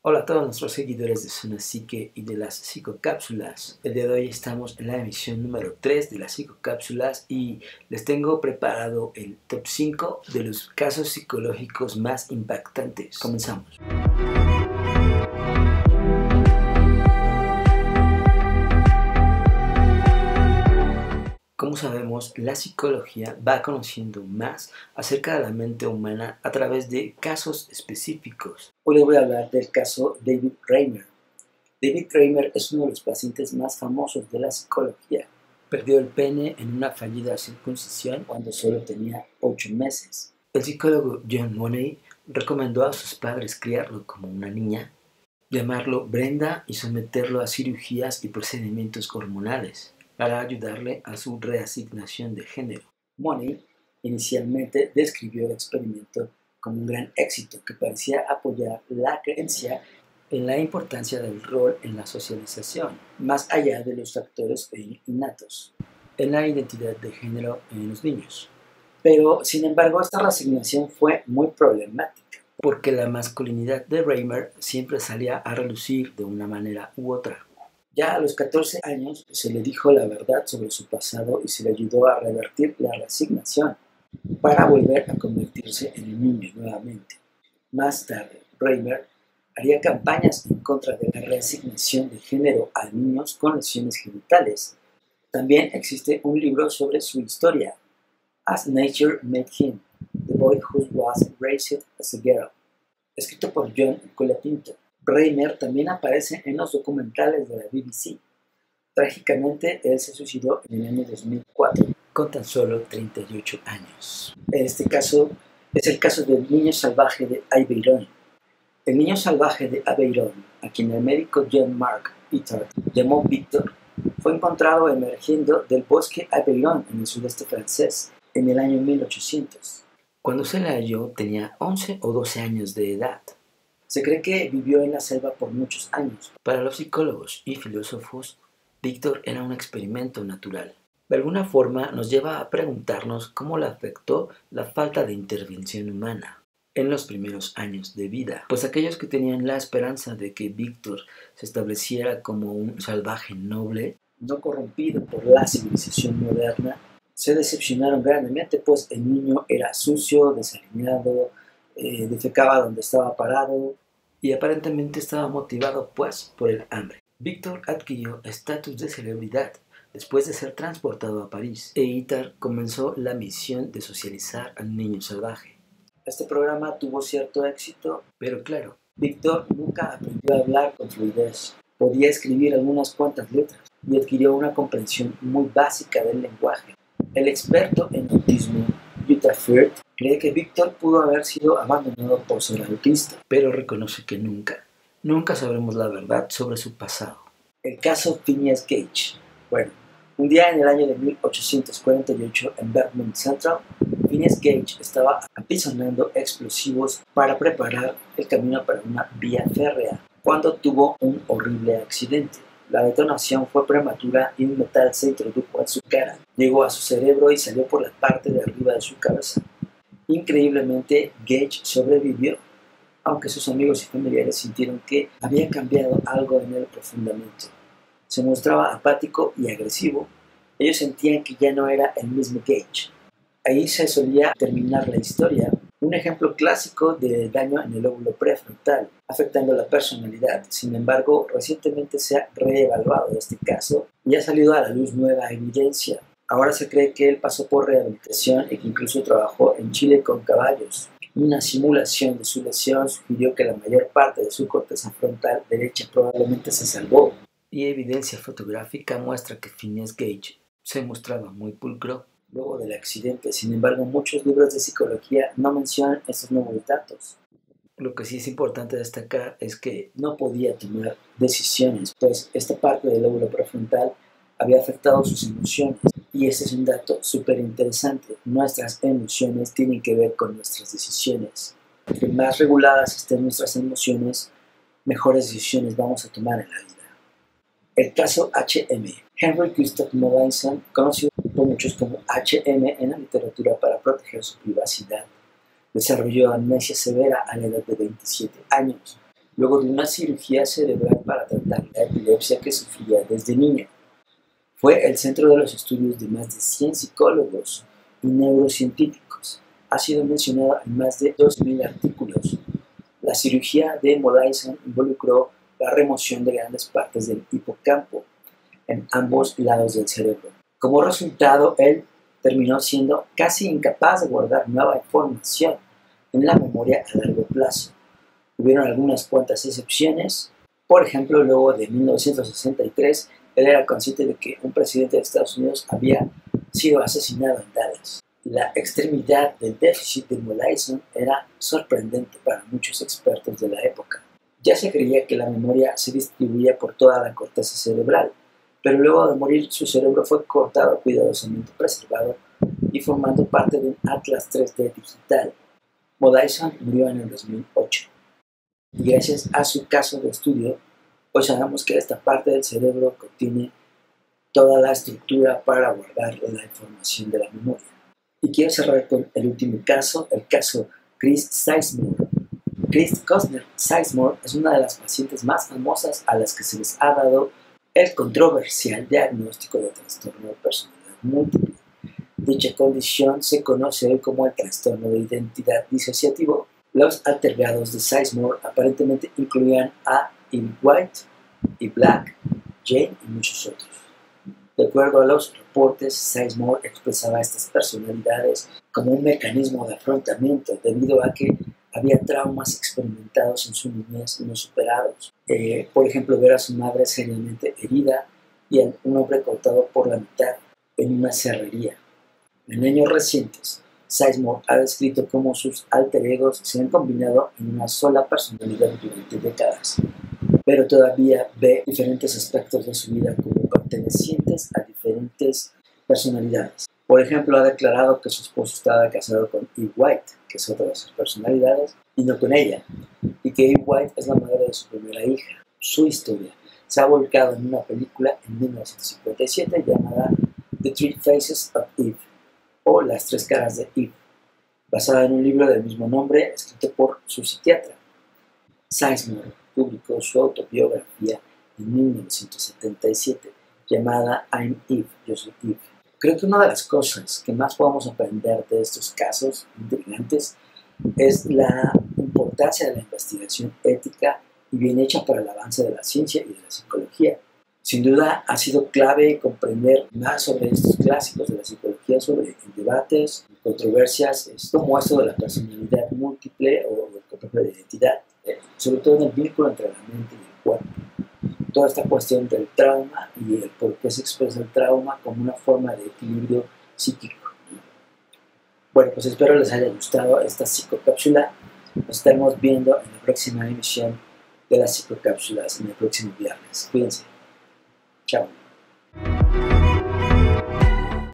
Hola a todos nuestros seguidores de Zona Psique y de las psicocápsulas. El día de hoy estamos en la emisión número 3 de las psicocápsulas y les tengo preparado el top 5 de los casos psicológicos más impactantes. Comenzamos. Como sabemos, la psicología va conociendo más acerca de la mente humana a través de casos específicos. Hoy les voy a hablar del caso David Reimer. David Reimer es uno de los pacientes más famosos de la psicología. Perdió el pene en una fallida circuncisión cuando solo tenía 8 meses. El psicólogo John Money recomendó a sus padres criarlo como una niña, llamarlo Brenda y someterlo a cirugías y procedimientos hormonales para ayudarle a su reasignación de género. Money inicialmente describió el experimento como un gran éxito que parecía apoyar la creencia en la importancia del rol en la socialización, más allá de los factores innatos en la identidad de género en los niños. Pero, sin embargo, esta reasignación fue muy problemática, porque la masculinidad de Reimer siempre salía a relucir de una manera u otra. Ya a los 14 años se le dijo la verdad sobre su pasado y se le ayudó a revertir la reasignación para volver a convertirse en un niño nuevamente. Más tarde, Reimer haría campañas en contra de la reasignación de género a niños con lesiones genitales. También existe un libro sobre su historia, As Nature Made Him, The Boy Who Was Raised as a Girl, escrito por John Colapinto. Reimer también aparece en los documentales de la BBC. Trágicamente, él se suicidó en el año 2004, con tan solo 38 años. Este caso es el caso del niño salvaje de Aveyron. El niño salvaje de Aveyron, a quien el médico Jean-Marc Itard llamó Victor, fue encontrado emergiendo del bosque Aveyron en el sudeste francés en el año 1800. Cuando se le halló tenía 11 o 12 años de edad. Se cree que vivió en la selva por muchos años. Para los psicólogos y filósofos, Víctor era un experimento natural. De alguna forma nos lleva a preguntarnos cómo le afectó la falta de intervención humana en los primeros años de vida. Pues aquellos que tenían la esperanza de que Víctor se estableciera como un salvaje noble, no corrompido por la civilización moderna, se decepcionaron grandemente, pues el niño era sucio, desaliñado, defecaba donde estaba parado y aparentemente estaba motivado pues por el hambre. Víctor adquirió estatus de celebridad después de ser transportado a París e Itard comenzó la misión de socializar al niño salvaje. Este programa tuvo cierto éxito, pero claro, Víctor nunca aprendió a hablar con fluidez. Podía escribir algunas cuantas letras y adquirió una comprensión muy básica del lenguaje. El experto en autismo, Jutta Fürth, cree que Víctor pudo haber sido abandonado por ser autista, pero reconoce que nunca sabremos la verdad sobre su pasado. El caso Phineas Gage. Bueno, un día en el año de 1848 en Vermont Central, Phineas Gage estaba apisonando explosivos para preparar el camino para una vía férrea, cuando tuvo un horrible accidente. La detonación fue prematura y un metal se introdujo en su cara, llegó a su cerebro y salió por la parte de arriba de su cabeza. Increíblemente, Gage sobrevivió, aunque sus amigos y familiares sintieron que había cambiado algo en él profundamente. Se mostraba apático y agresivo. Ellos sentían que ya no era el mismo Gage. Ahí se solía terminar la historia. Un ejemplo clásico de daño en el lóbulo prefrontal, afectando la personalidad. Sin embargo, recientemente se ha reevaluado este caso y ha salido a la luz nueva evidencia. Ahora se cree que él pasó por rehabilitación y que incluso trabajó en Chile con caballos. Una simulación de su lesión sugirió que la mayor parte de su corteza frontal derecha probablemente se salvó. Y evidencia fotográfica muestra que Phineas Gage se mostraba muy pulcro luego del accidente. Sin embargo, muchos libros de psicología no mencionan estos nuevos datos. Lo que sí es importante destacar es que no podía tomar decisiones, pues esta parte del lóbulo prefrontal había afectado sus emociones. Y este es un dato súper interesante. Nuestras emociones tienen que ver con nuestras decisiones. Entre más reguladas estén nuestras emociones, mejores decisiones vamos a tomar en la vida. El caso HM. Henry Gustav Mogensen, conocido por muchos como HM en la literatura para proteger su privacidad, desarrolló amnesia severa a la edad de 27 años. luego de una cirugía cerebral para tratar la epilepsia que sufría desde niño. Fue el centro de los estudios de más de 100 psicólogos y neurocientíficos. Ha sido mencionado en más de 2.000 artículos. La cirugía de Modaison involucró la remoción de grandes partes del hipocampo en ambos lados del cerebro. Como resultado, él terminó siendo casi incapaz de guardar nueva información en la memoria a largo plazo. Hubieron algunas cuantas excepciones. Por ejemplo, luego de 1963, él era consciente de que un presidente de Estados Unidos había sido asesinado en Dallas. La extremidad del déficit de Modaison era sorprendente para muchos expertos de la época. Ya se creía que la memoria se distribuía por toda la corteza cerebral, pero luego de morir su cerebro fue cortado, cuidadosamente preservado y formando parte de un atlas 3D digital. Modaison murió en el 2008. Y gracias a su caso de estudio, hoy sabemos que esta parte del cerebro contiene toda la estructura para guardar la información de la memoria. Y quiero cerrar con el último caso, el caso Chris Sizemore. Chris Costner Sizemore es una de las pacientes más famosas a las que se les ha dado el controversial diagnóstico de trastorno de personalidad múltiple. Dicha condición se conoce hoy como el trastorno de identidad disociativo. Los altergados de Sizemore aparentemente incluían a Eve White, Eve Black, Jane y muchos otros. De acuerdo a los reportes, Sizemore expresaba estas personalidades como un mecanismo de afrontamiento debido a que había traumas experimentados en su niñez no superados. Por ejemplo, ver a su madre seriamente herida y a un hombre cortado por la mitad en una serrería. En años recientes, Sizemore ha descrito cómo sus alter egos se han combinado en una sola personalidad durante décadas, pero todavía ve diferentes aspectos de su vida como pertenecientes a diferentes personalidades. Por ejemplo, ha declarado que su esposo estaba casado con Eve White, que es otra de sus personalidades, y no con ella, y que Eve White es la madre de su primera hija. Su historia se ha volcado en una película en 1957 llamada The Three Faces of Eve, o Las Tres Caras de Eve, basada en un libro del mismo nombre escrito por su psiquiatra. Sizemore publicó su autobiografía en 1977 llamada I'm Eve, yo soy Eve. Creo que una de las cosas que más podemos aprender de estos casos intrigantes es la importancia de la investigación ética y bien hecha para el avance de la ciencia y de la psicología. Sin duda ha sido clave comprender más sobre estos clásicos de la psicología, sobre debates, controversias, como esto de la personalidad múltiple o el concepto de identidad, sobre todo en el vínculo entre la mente y el cuerpo. Toda esta cuestión del trauma y el por qué se expresa el trauma como una forma de equilibrio psíquico. Bueno, pues espero les haya gustado esta psicocápsula. Nos estaremos viendo en la próxima emisión de las psicocápsulas en el próximo viernes. Cuídense. Chao.